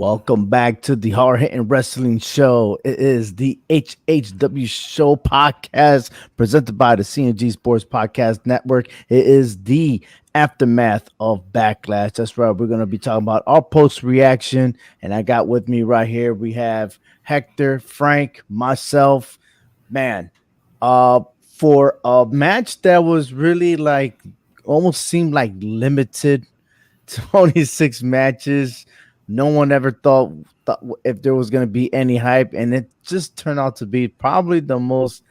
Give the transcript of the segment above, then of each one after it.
Welcome back to the Hard Hitting Wrestling Show. It is the HHW Show podcast presented by the CNG Sports Podcast Network. It is the aftermath of Backlash. That's right. We're going to be talking about our post reaction. And I got with me right here, we have Hector, Frank, myself. Man, for a match that was really like almost seemed like limited 26 matches. No one ever thought if there was going to be any hype, and it just turned out to be probably the most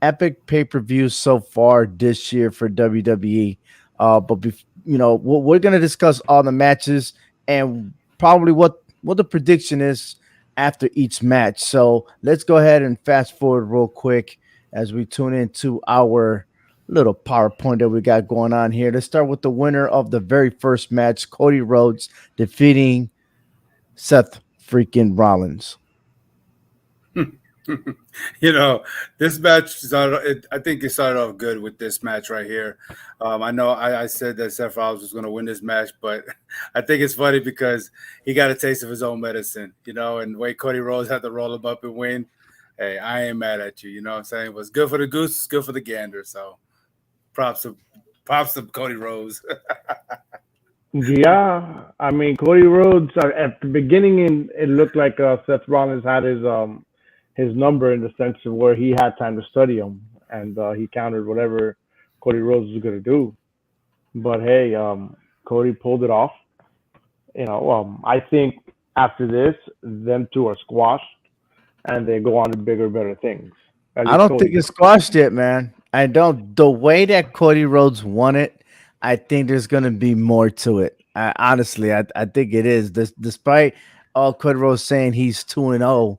epic pay-per-view so far this year for WWE. We're going to discuss all the matches and probably what the prediction is after each match. So let's go ahead and fast forward real quick as we tune into our little PowerPoint that we got going on here. Let's start with the winner of the very first match, Cody Rhodes defeating Seth freaking Rollins. You know, this match started, I think it started off good with this match right here. I know I said that Seth Rollins was going to win this match, but I think it's funny because he got a taste of his own medicine, and the way Cody Rhodes had to roll him up and win. Hey, I ain't mad at you. You know what I'm saying? It was good for the goose, it's good for the gander. So props to Cody Rhodes. Yeah, I mean Cody Rhodes at the beginning, it looked like Seth Rollins had his number in the sense of where he had time to study him, and he countered whatever Cody Rhodes was going to do. But hey, Cody pulled it off. I think after this, them two are squashed, and they go on to bigger, better things. I don't think it's squashed yet, man. I don't. The way that Cody Rhodes won it, I think there's going to be more to it. Honestly, I think it is. Despite Cody Rhodes saying he's 2-0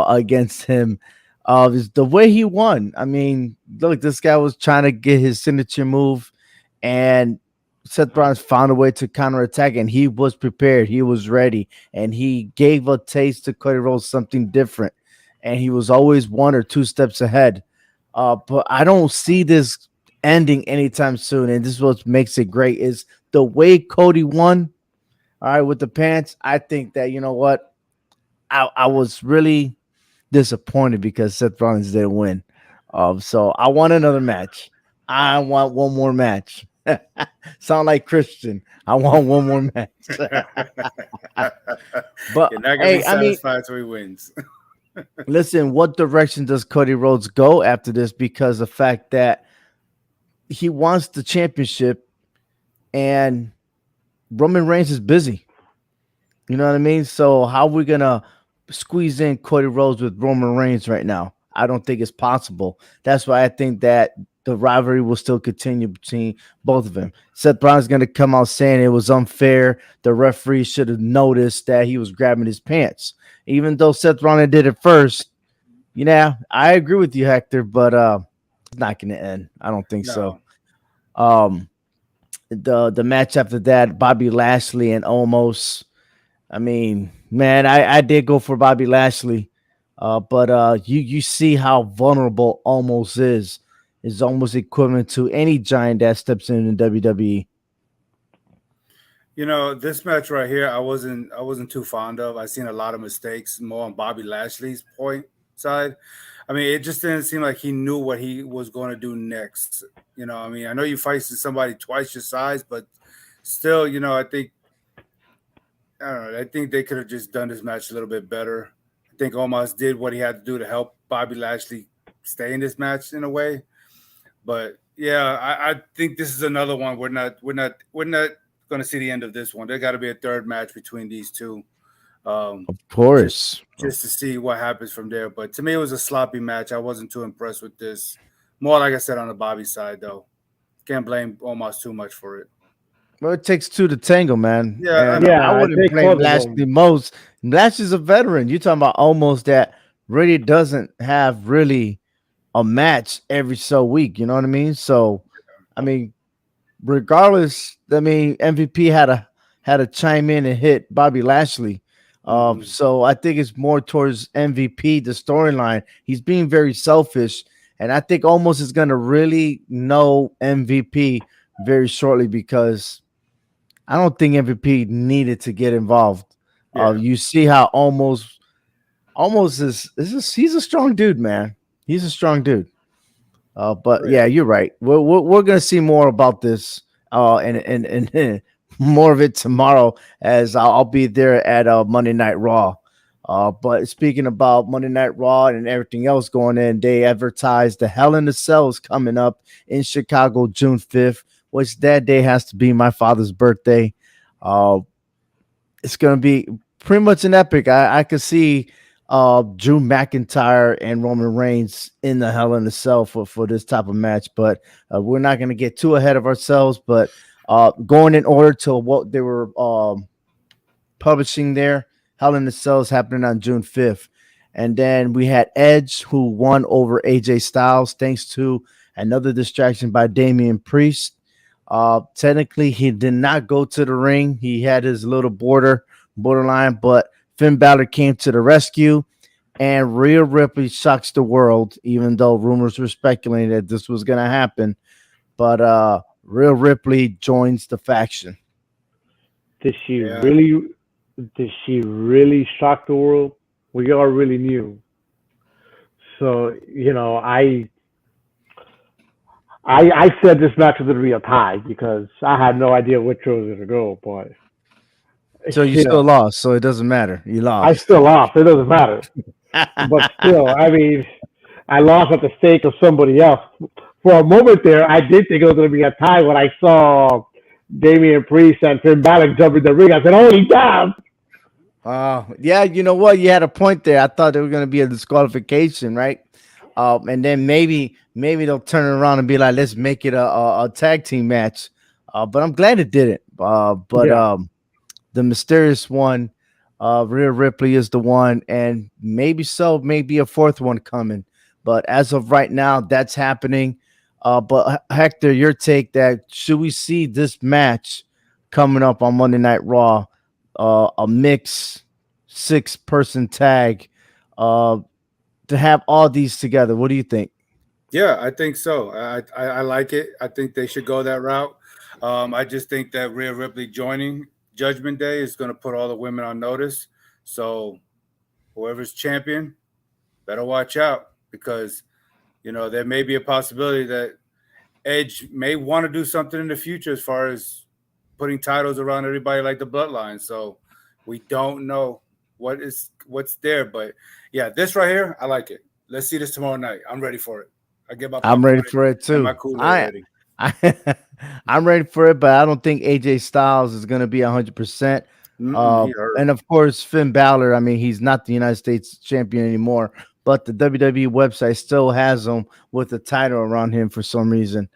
against him, the way he won. I mean, look, this guy was trying to get his signature move, and Seth Rollins found a way to counterattack, and he was prepared. He was ready, and he gave a taste to Cody Rhodes something different, and he was always 1 or 2 steps ahead. But I don't see this ending anytime soon, and this is what makes it great is the way Cody won. All right, with the pants, I think that I was really disappointed because Seth Rollins didn't win. So I want another match. I want one more match. Sound like Christian. I want one more match. But you're not gonna be satisfied until he wins. Listen, what direction does Cody Rhodes go after this? Because the fact that he wants the championship and Roman Reigns is busy. You know what I mean? So how are we going to squeeze in Cody Rhodes with Roman Reigns right now? I don't think it's possible. That's why I think that the rivalry will still continue between both of them. Seth Rollins is going to come out saying it was unfair. The referee should have noticed that he was grabbing his pants. Even though Seth Rollins did it first, I agree with you, Hector, but it's not going to end. I don't think so. The match after that, Bobby Lashley and Omos. I mean, man, I did go for Bobby Lashley, but you see how vulnerable Omos is almost equivalent to any giant that steps in WWE. This match right here, I wasn't too fond of. I seen a lot of mistakes more on Bobby Lashley's point side. I mean, it just didn't seem like he knew what he was going to do next. I mean, I know you fight somebody twice your size, but still, I think they could have just done this match a little bit better. I think Omos did what he had to do to help Bobby Lashley stay in this match in a way. But yeah, I think this is another one. We're not going to see the end of this one. There got to be a third match between these two. Of course, just to see what happens from there. But to me, it was a sloppy match. I wasn't too impressed with this. More like I said on the Bobby side, though. Can't blame Omos too much for it. Well, it takes two to tango, man. Yeah, I wouldn't blame Lashley most. Lashley's a veteran. You're talking about almost that really doesn't have really a match every so week. You know what I mean? So, I mean, regardless, I mean, MVP had to chime in and hit Bobby Lashley. So I think it's more towards MVP, the storyline. He's being very selfish, and I think Omos is going to really know MVP very shortly because I don't think MVP needed to get involved Yeah, You see how almost he's a strong dude, man. He's a strong dude. But oh yeah, yeah, you're right. We're gonna see more about this, and more of it tomorrow as I'll be there at Monday Night Raw. But speaking about Monday Night Raw and everything else going in, they advertised the Hell in the Cells coming up in Chicago June 5th, which that day has to be my father's birthday. Uh, it's gonna be pretty much an epic. I could see Drew McIntyre and Roman Reigns in the Hell in the Cell for this type of match, but we're not gonna get too ahead of ourselves. But going in order to what they were publishing there, Hell in the Cell is happening on June 5th. And then we had Edge, who won over AJ Styles thanks to another distraction by Damian Priest. Technically, he did not go to the ring. He had his little borderline, but Finn Balor came to the rescue, and Rhea Ripley shocks the world, even though rumors were speculating that this was going to happen. But Rhea Ripley joins the faction. Did she yeah, really? Did she really shock the world? We all really knew. So I said this match was going to be a tie because I had no idea which way it was going to go. But So you you still know, lost, so it doesn't matter. You I lost. still lost. It doesn't matter. But still, I mean, I lost at the stake of somebody else. For a moment there, I did think it was going to be a tie when I saw Damian Priest and Finn Balor jump in the ring. I said, "Holy damn!" Yeah, you know what? You had a point there. I thought there was going to be a disqualification, right? And then maybe they'll turn it around and be like, let's make it a tag team match. But I'm glad it didn't. But Yeah, the mysterious one, Rhea Ripley is the one, and maybe a fourth one coming. But as of right now, that's happening. But Hector, your take that should we see this match coming up on Monday Night Raw, a mix 6-person tag, uh, to have all these together? What do you think? yeah. I think so. I like it. I think they should go that route. I just think that Rhea Ripley joining Judgment Day is going to put all the women on notice. So whoever's champion better watch out because there may be a possibility that Edge may want to do something in the future as far as putting titles around everybody like the Bloodline. So we don't know what's there, but yeah, this right here, I like it. Let's see this tomorrow night. I'm ready for it. I get my I'm ready popcorn for it and my too. Kool-Aid ready. I I'm ready for it, but I don't think AJ Styles is going to be 100%. He hurt. And of course, Finn Balor. I mean, he's not the United States champion anymore, but the WWE website still has him with a title around him for some reason.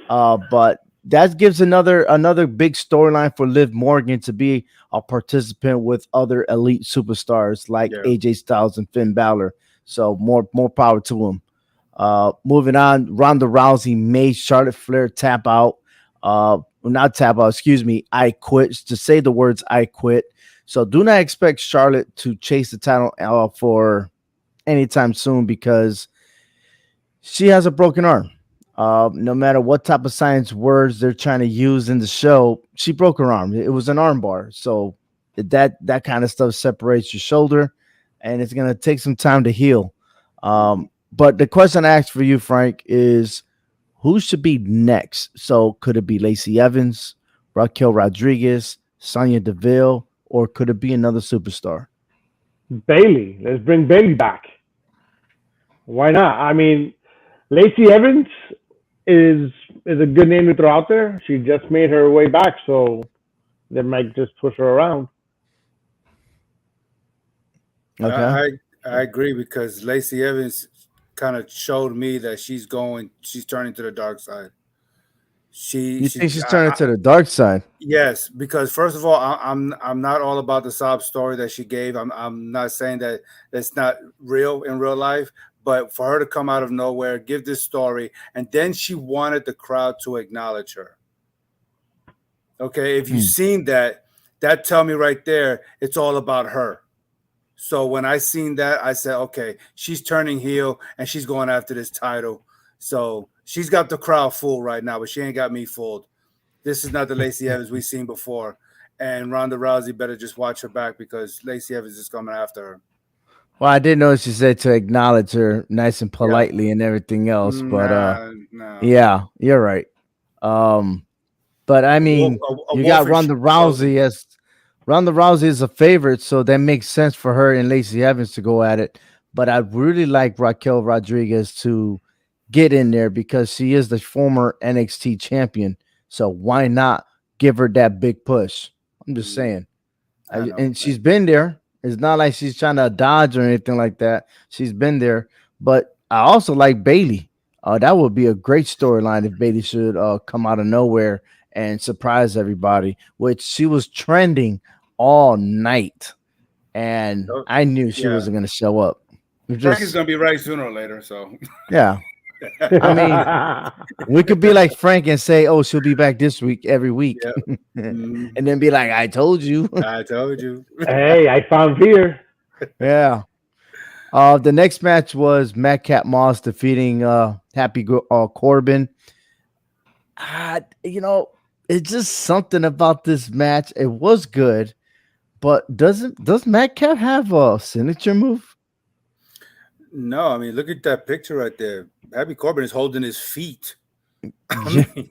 But that gives another big storyline for Liv Morgan to be a participant with other elite superstars like Yeah. AJ Styles and Finn Balor. So more power to him. Moving on, Ronda Rousey made Charlotte Flair tap out. Not tap out, excuse me. I quit. To say the words "I quit." So do not expect Charlotte to chase the title for anytime soon because she has a broken arm. No matter what type of science words they're trying to use in the show, she broke her arm. It was an arm bar. So that kind of stuff separates your shoulder, and it's gonna take some time to heal. But the question I asked for you, Frank, is who should be next? So could it be Lacey Evans, Raquel Rodriguez, Sonya Deville, or could it be another superstar? Bailey. Let's bring Bailey back. Why not? I mean, Lacey Evans is a good name to throw out there. She just made her way back, so they might just push her around. Okay. I agree because Lacey Evans kind of showed me that she's turning to the dark side. You think she's turning to the dark side? Yes, because first of all, I'm not all about the sob story that she gave. I'm not saying that that's not real in real life, but for her to come out of nowhere, give this story, and then she wanted the crowd to acknowledge her. Okay, if you've Hmm. seen that, that tell me right there, it's all about her. So when I seen that, I said, okay, she's turning heel and she's going after this title. So she's got the crowd fooled right now, but she ain't got me fooled. This is not the Lacey Evans we've seen before. and Ronda Rousey better just watch her back because Lacey Evans is coming after her. Well, I did notice you said to acknowledge her nice and Yeah. politely and everything else, but Nah, no. yeah, you're right. Um, but I mean, A you wolf got in sheep's clothing. Ronda Rousey is a favorite, so that makes sense for her and Lacey Evans to go at it. But I really like Raquel Rodriguez to get in there because she is the former NXT champion. So why not give her that big push? I'm just Mm, saying. I know. And she's been there. It's not like she's trying to dodge or anything like that. She's been there. But I also like Bailey. That would be a great storyline if Bailey should come out of nowhere and surprise everybody, which she was trending all night. And Oh, I knew she yeah. wasn't going to show up. It Frank is just, gonna be right sooner or later. So yeah. I mean, we could be like Frank and say, oh, she'll be back this week, every week. yeah. And Mm, then be like, I told you. I told you. Hey, I found Veer. Yeah. The next match was Madcap Moss defeating Corbin. You know, it's just something about this match. It was good, but does Madcap have a signature move? No, I mean, look at that picture right there. Happy Corbin is holding his feet. I Yeah. mean,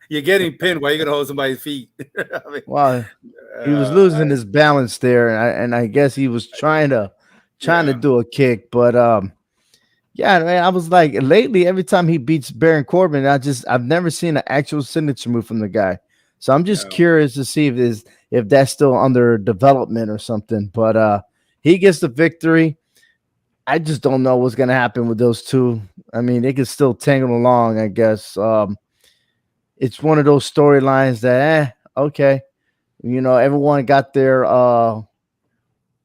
you're getting pinned. Why are you gonna hold somebody's feet? I mean, Well, he was losing I, his balance there, and I guess he was trying to yeah, do a kick, but yeah, man, I was like lately every time he beats Baron Corbin, I've never seen an actual signature move from the guy. So I'm just no, curious to see if that's still under development or something. But he gets the victory. I just don't know what's gonna happen with those two. I mean, they could still tangle along, I guess. It's one of those storylines that okay, everyone got their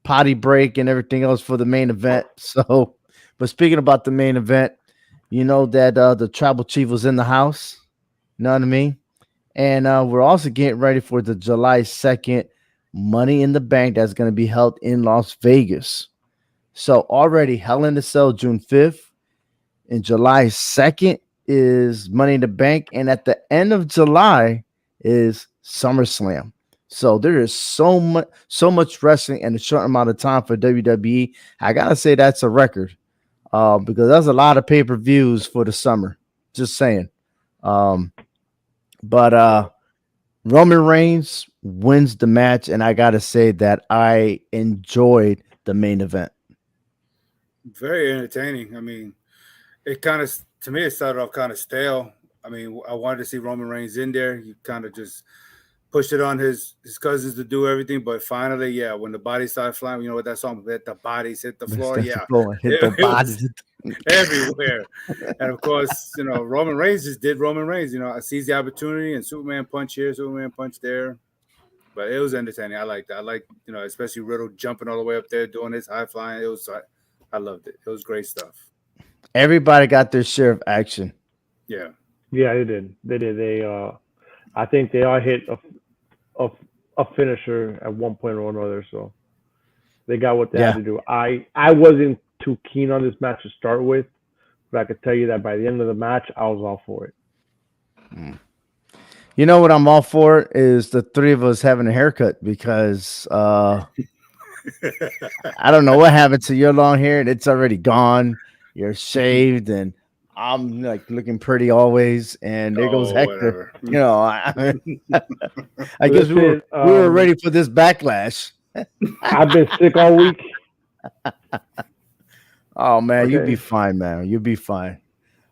potty break and everything else for the main event. So, but speaking about the main event, you know that the tribal chief was in the house. You know what I mean? And we're also getting ready for the July 2nd Money in the Bank that's going to be held in Las Vegas. So already Hell in the Cell June 5th and July 2nd is Money in the Bank. And at the end of July is SummerSlam. So there is so much wrestling in a short amount of time for WWE. I gotta say that's a record because that's a lot of pay-per-views for the summer. Just saying. Um, but yeah, Roman Reigns wins the match, and I gotta say that I enjoyed the main event. very entertaining. I mean, it kind of to me it started off kind of stale. I mean, I wanted to see Roman Reigns in there. You kind of just pushed it on his cousins to do everything, but finally, yeah, when the bodies started flying, you know what that song? Let the bodies hit the floor. That's the Yeah, floor, hit the it was body. everywhere. And of course, Roman Reigns just did Roman Reigns. I seized the opportunity and Superman punch here, Superman punch there. But it was entertaining. I liked that. I like, especially Riddle jumping all the way up there, doing his high flying. I loved it. It was great stuff. Everybody got their share of action. Yeah. Yeah, they did. They did. I think they all hit a, a finisher at one point or another. So they got what they had Yeah. to do. I wasn't too keen on this match to start with, but I could tell you that by the end of the match, I was all for it. You know what I'm all for is the three of us having a haircut because I don't know what happened to your long hair and it's already gone. You're shaved and I'm like looking pretty always. And there goes Oh, Hector. whatever. I guess Listen, we were ready for this backlash. I've been sick all week. Oh man, you'll be Okay, fine, man. You'll be fine.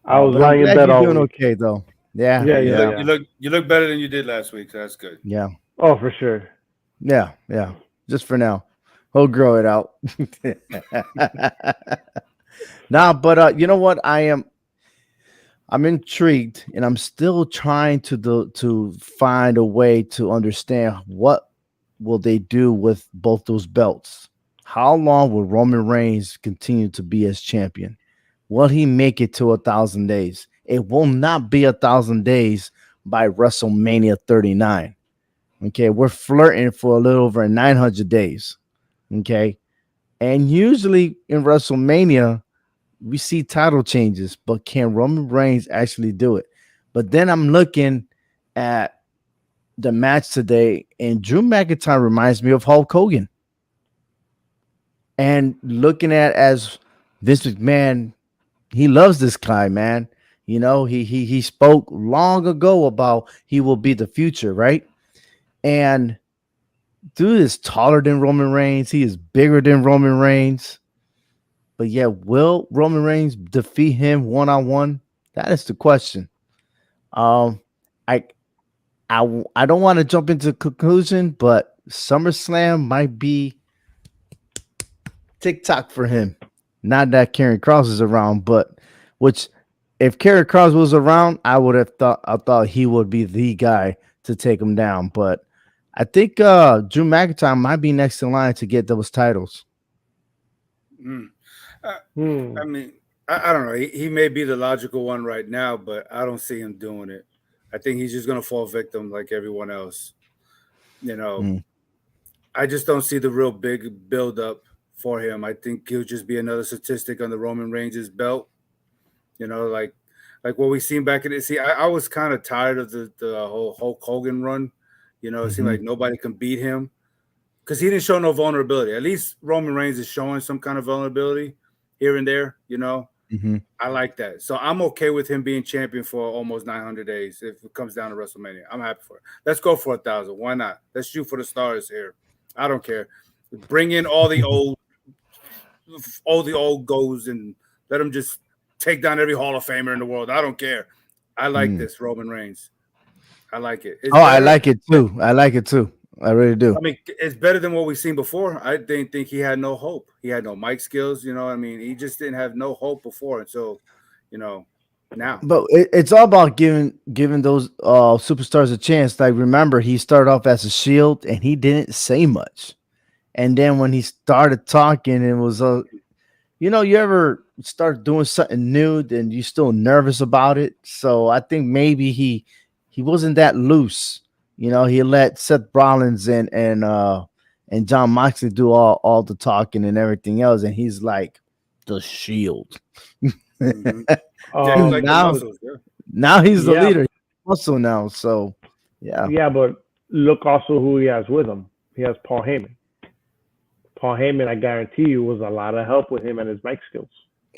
I was But I'm lying in glad bed you're all doing week. okay though. Yeah, Yeah, Yeah, you yeah, look, yeah, yeah. you look better than you did last week. So that's good. yeah, Oh, for sure. yeah. Just for now. He'll grow it out. Nah, but you know what? I'm intrigued, and I'm still trying to find a way to understand what will they do with both those belts. How long will Roman Reigns continue to be as champion? Will he make it to 1,000 days? It will not be 1,000 days by WrestleMania 39. Okay, we're flirting for a little over 900 days. Okay, and usually in WrestleMania we see title changes, but can Roman Reigns actually do it? But then I'm looking at the match today, and Drew McIntyre reminds me of Hulk Hogan. And looking at as Vince McMahon, he loves this guy, man. You know, he spoke long ago about he will be the future, right? And dude is taller than Roman Reigns. He is bigger than Roman Reigns. But yeah, will Roman Reigns defeat him one on one? That is the question. Um, I I don't want to jump into conclusion, but SummerSlam might be TikTok for him. Not that Karen Cross is around, but which if Karen Cross was around, I thought he would be the guy to take him down. But I think Drew McIntyre might be next in line to get those titles. Mm. I, Hmm. I mean, I don't know. He may be the logical one right now, but I don't see him doing it. I think he's just going to fall victim like everyone else. You know, Mm. I just don't see the real big build up for him. I think he'll just be another statistic on the Roman Reigns' belt. You know, like what we seen back in the I was kind of tired of the whole Hulk Hogan run. You know, it seemed Hmm. like nobody can beat him because he didn't show no vulnerability. At least Roman Reigns is showing some kind of vulnerability here and there. You know, Hmm. I like that. So I'm okay with him being champion for almost 900 days if it comes down to WrestleMania. I'm happy for it. Let's go for 1,000. Why not? Let's shoot for the stars here. I don't care. Bring in all the old goes and let them just take down every Hall of Famer in the world. I don't care. I like Mm. this Roman Reigns. I like it. It's Oh, I better. like it too. I like it too. I really do. I mean, it's better than what we've seen before. I didn't think he had no hope. He had no mic skills. You know, I mean, he just didn't have no hope before until, you know, now. But it's all about giving those superstars a chance. Like remember, he started off as a Shield, and he didn't say much. And then when he started talking, it was you ever start doing something new, then you still nervous about it. So I think maybe he wasn't that loose. You know, he let Seth Rollins and John Moxley do all the talking and everything else, and he's like the Shield. Hmm. Yeah, he was like the now muscles. Yeah. now he's the Yeah, leader. Also now, so yeah. yeah, but look also who he has with him. He has Paul Heyman. Paul Heyman, I guarantee you, was a lot of help with him and his mic skills.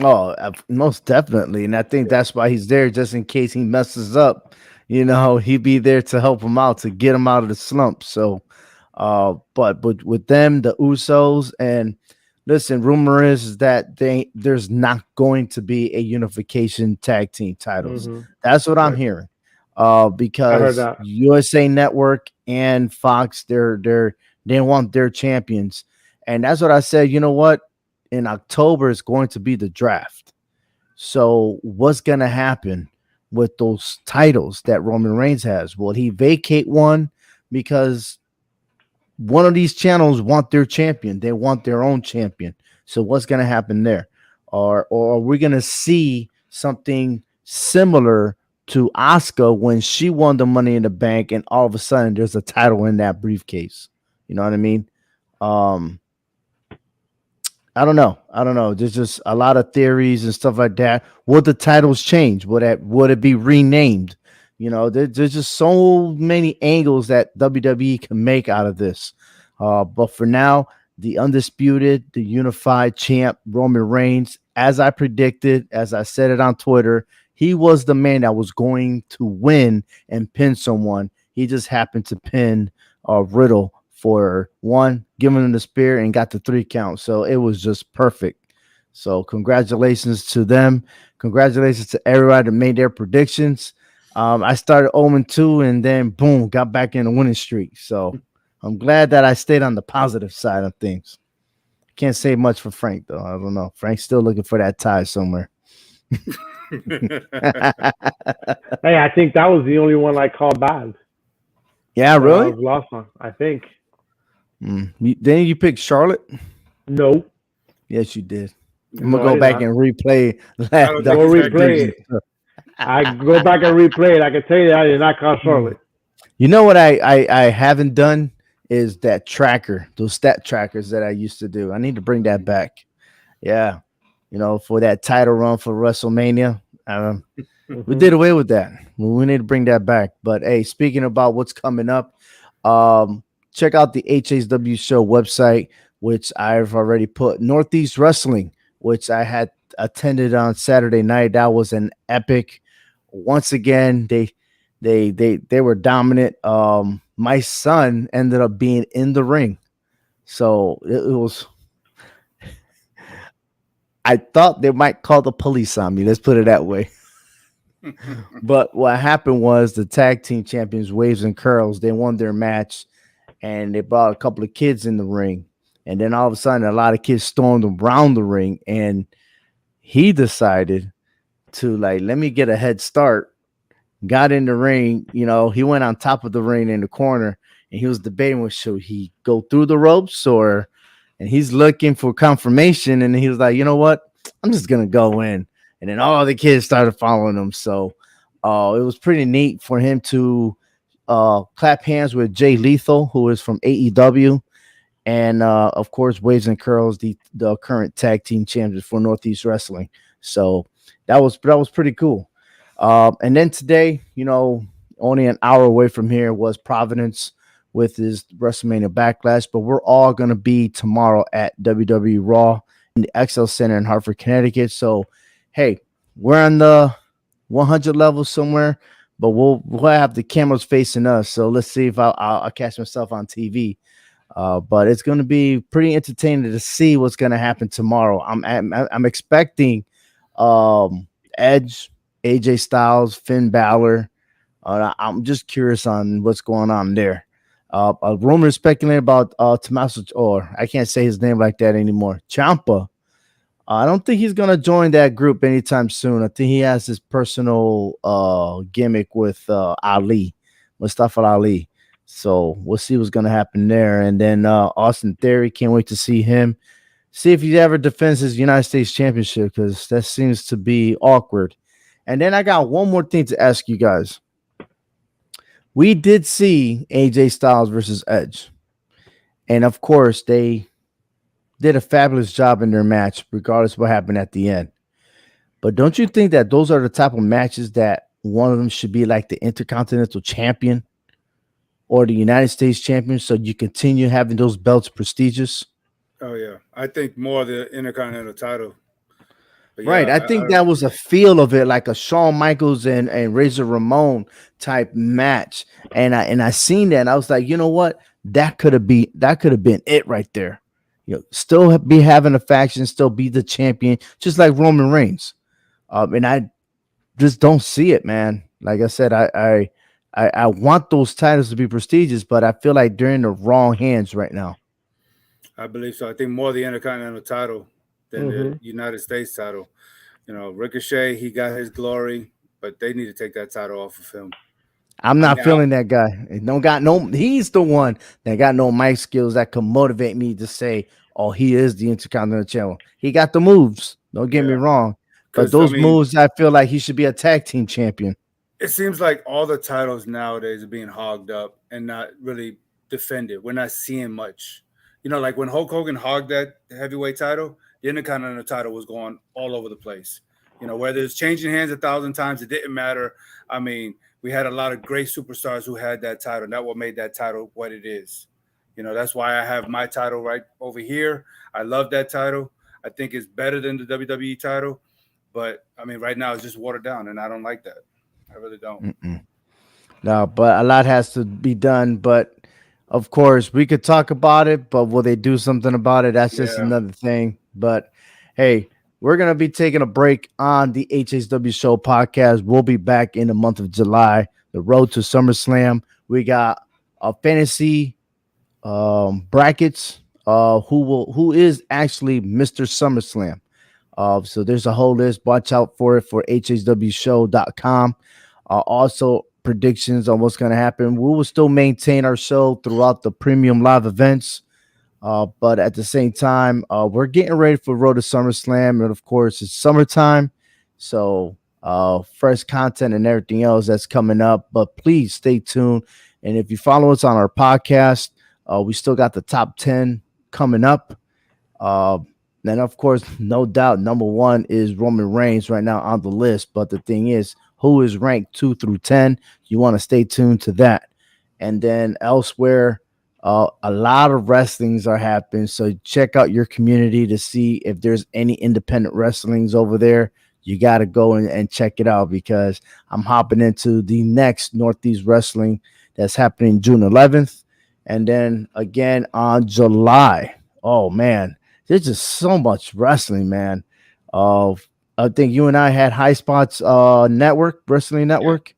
Oh, most definitely, and I think that's why he's there, just in case he messes up. You know, he'd be there to help him out to get him out of the slump. So, but with them, the Usos, and listen, rumor is that there's not going to be a unification tag team titles. Hmm. That's what I'm Right. hearing. I heard Because that. USA Network and Fox, they want their champions, and that's what I said. You know what? In October is going to be the draft. So what's going to happen with those titles that Roman Reigns has? Will he vacate one because one of these channels want their champion? They want their own champion. So what's going to happen there? Or are we going to see something similar to Asuka when she won the Money in the Bank, and all of a sudden there's a title in that briefcase? You know what I mean? Um, I don't know. I don't know. There's just a lot of theories and stuff like that. Would the titles change? Would it be renamed? You know, there's just so many angles that WWE can make out of this. But for now, the undisputed, the unified champ Roman Reigns, as I predicted, as I said it on Twitter, he was the man that was going to win and pin someone. He just happened to pin Riddle for one, giving him the spear and got the 3 count. So it was just perfect. So congratulations to them. Congratulations to everybody that made their predictions. I started 0-2 and then boom, got back in a winning streak. So I'm glad that I stayed on the positive side of things. Can't say much for Frank though. I don't know. Frank's still looking for that tie somewhere. Hey, I think that was the only one I called bad Yeah, that I really? was lost on. I think. Then you picked Charlotte? No, Yes, you did. I'm gonna no, I go did back not. and replay I don't the think Go it's that replay crazy. it. I go back and replay it. I can tell you I did not call Charlotte. You know what I haven't done is that tracker, those stat trackers that I used to do. I need to bring that back. Yeah, for that title run for WrestleMania. Um, We Hmm. did away with that. We need to bring that back. But hey, speaking about what's coming up, um, check out the HHW Show website, which I've already put Northeast Wrestling, which I had attended on Saturday night. That was an epic. Once again, they were dominant. My son ended up being in the ring, so it was. I thought they might call the police on me. Let's put it that way. But what happened was the tag team champions, Waves and Curls, they won their match and they brought a couple of kids in the ring. And then all of a sudden, a lot of kids stormed around the ring. And he decided to, like, let me get a head start. Got in the ring. He went on top of the ring in the corner and he was debating with should he go through the ropes or, and he's looking for confirmation. And he was like, you know what? I'm just going to go in. And then all the kids started following him. So it was pretty neat for him to clap hands with Jay Lethal, who is from AEW, and of course Waves and Curls, the current tag team champions for Northeast Wrestling. So that was pretty cool. And then today, only an hour away from here was Providence with his WrestleMania Backlash, but we're all gonna be tomorrow at WWE Raw in the XL Center in Hartford, Connecticut. So, hey, we're on the 100 level somewhere, but we'll have the cameras facing us. So let's see if I'll catch myself on TV. But it's going to be pretty entertaining to see what's going to happen tomorrow. I'm expecting Edge, AJ Styles, Finn Balor. I'm just curious on what's going on there. Roman is speculating about Tommaso, or I can't say his name like that anymore. Ciampa. I don't think he's gonna join that group anytime soon. I think he has his personal gimmick with Ali, Mustafa Ali. So we'll see what's gonna happen there. And then Austin Theory, can't wait to see him. See if he ever defends his United States Championship because that seems to be awkward. And then I got one more thing to ask you guys. We did see AJ Styles versus Edge, and of course they did a fabulous job in their match, regardless of what happened at the end. But don't you think that those are the type of matches that one of them should be like the Intercontinental Champion or the United States Champion, so you continue having those belts prestigious? Oh yeah, I think more the Intercontinental title. But Right. yeah, I think that was a feel of it, like a Shawn Michaels and Razor Ramon type match. And I seen that and I was like, you know what? That could have been it right there. Still be having a faction, still be the champion, just like Roman Reigns. And I just don't see it, man. Like I said, I want those titles to be prestigious, but I feel like they're in the wrong hands right now. I believe so. I think more the Intercontinental title than the Hmm. United States title. Ricochet, he got his glory, but they need to take that title off of him. I'm I not mean, feeling that guy. He don't got no. He's the one that got no mic skills that can motivate me to say, "Oh, he is the Intercontinental Champion." He got the moves. Don't get me yeah, wrong, but because I those mean, moves, I feel like he should be a tag team champion. it seems like all the titles nowadays are being hogged up and not really defended. We're not seeing much. Like when Hulk Hogan hogged that heavyweight title, the Intercontinental title was going all over the place. Whether it's changing hands 1,000 times, it didn't matter. I mean, we had a lot of great superstars who had that title. And that's what made that title what it is. That's why I have my title right over here. I love that title. I think it's better than the WWE title. But I mean, right now it's just watered down, and I don't like that. I really don't. Mm-mm. No, but a lot has to be done. But of course, we could talk about it, but will they do something about it? That's just Yeah. another thing. But hey, we're gonna be taking a break on the HHW Show podcast. We'll be back in the month of July. The road to SummerSlam. We got a fantasy brackets. Who is actually Mr. SummerSlam? So there's a whole list. Watch out for it for hhwshow.com. Also, predictions on what's going to happen. We will still maintain our show throughout the premium live events. But at the same time, we're getting ready for Road to SummerSlam. And of course, it's summertime. So fresh content and everything else that's coming up. But please stay tuned. And if you follow us on our podcast, we still got the top 10 coming up. Uh, then, of course, no doubt, number one is Roman Reigns right now on the list. But the thing is, who is ranked 2 through 10. You want to stay tuned to that. And then elsewhere, a lot of wrestlings are happening. So check out your community to see if there's any independent wrestlings over there. You got to go and check it out because I'm hopping into the next Northeast Wrestling that's happening June 11th. And then again on July. Oh, man. There's just so much wrestling, man. I think you and I had High Spots Network, Wrestling Yeah. Network.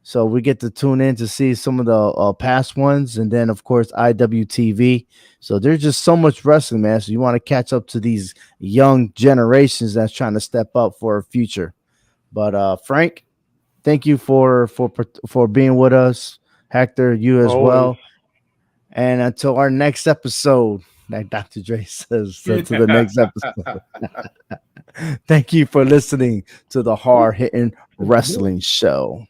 So we get to tune in to see some of the past ones, and then of course IWTV. So there's just so much wrestling, man. So you want to catch up to these young generations that's trying to step up for a future. But Frank, thank you for being with us. Hector, you as Always. well. And until our next episode, like Dr. Dre says, so to the next episode. Thank you for listening to the Hard Hitting Wrestling Show.